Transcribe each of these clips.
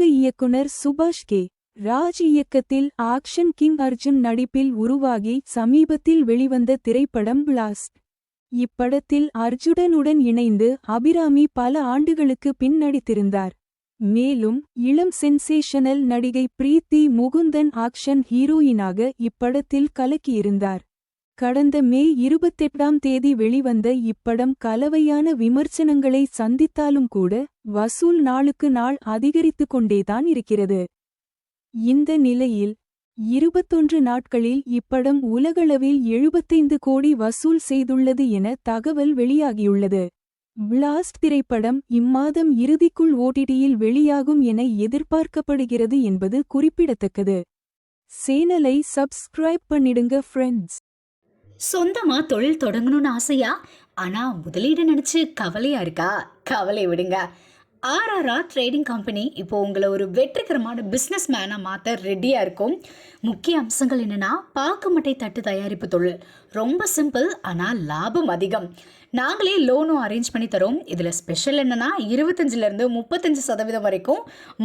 அறிமுக இயக்குனர் சுபாஷ் கே. ராஜ் இயக்கத்தில் ஆக்ஷன் கிங் அர்ஜுன் நடிப்பில் உருவாகி சமீபத்தில் வெளிவந்த திரைப்படம் பிளாஸ்ட். இப்படத்தில் அர்ஜுனனுடன் இணைந்து அபிராமி பல ஆண்டுகளுக்கு பின் நடித்திருந்தார். மேலும் இளம் சென்சேஷனல் நடிகை பிரீத்தி முகுந்தன் ஆக்ஷன் ஹீரோயினாக இப்படத்தில் கலக்கியிருந்தார். கடந்த மே 28ஆம் தேதி வெளிவந்த இப்படம் கலவையான விமர்சனங்களை சந்தித்தாலும் கூட வசூல் நாளுக்கு நாள் அதிகரித்துக் கொண்டேதான் இருக்கிறது. இந்த நிலையில் 21 நாட்களில் இப்படம் உலகளவில் 75 கோடி வசூல் செய்துள்ளது என தகவல் வெளியாகியுள்ளது. பிளாஸ்ட் திரைப்படம் இம்மாதம் இறுதிக்குள் ஓடிடியில் வெளியாகும் என எதிர்பார்க்கப்படுகிறது என்பது குறிப்பிடத்தக்கது. சேனலை சப்ஸ்கிரைப் பண்ணிடுங்க ஃப்ரெண்ட்ஸ். சொந்தமா தொழில் தொடங்கணும்னு ஆசையா? ஆனா முதலீடு நினைச்சு கவலையா இருக்கா? கவலை விடுங்க. ஆர்ஆர்ஆர் ட்ரேடிங் கம்பெனி இப்போ உங்களை ஒரு வெற்றிகரமான பிஸ்னஸ் மேனாக மாற்ற ரெடியாக இருக்கும். முக்கிய அம்சங்கள் என்னென்னா, பாக்குமட்டை தட்டு தயாரிப்பு தொழில் ரொம்ப சிம்பிள், ஆனால் லாபம் அதிகம். நாங்களே லோனும் அரேஞ்ச் பண்ணி தரோம். இதில் ஸ்பெஷல் என்னென்னா 25% 35% வரைக்கும்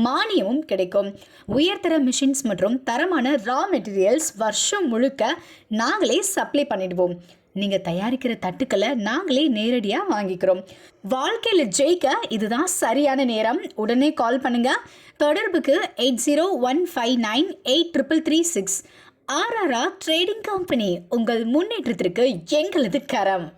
மானியமும் கிடைக்கும். உயர்தர மிஷின்ஸ் மற்றும் தரமான ரா மெட்டீரியல்ஸ் வருஷம் முழுக்க நாங்களே சப்ளை பண்ணிடுவோம். நீங்கள் தயாரிக்கிற தட்டுக்களை நாங்களே நேரடியாக வாங்கிக்கிறோம். வாழ்க்கையில் ஜெயிக்க இதுதான் சரியான நேரம். உடனே கால் பண்ணுங்க. தொடர்புக்கு 8015983336. ஆர்ஆர்ஆர் ட்ரேடிங் கம்பெனி, உங்கள் முன்னேற்றத்திற்கு எங்களது கரம்.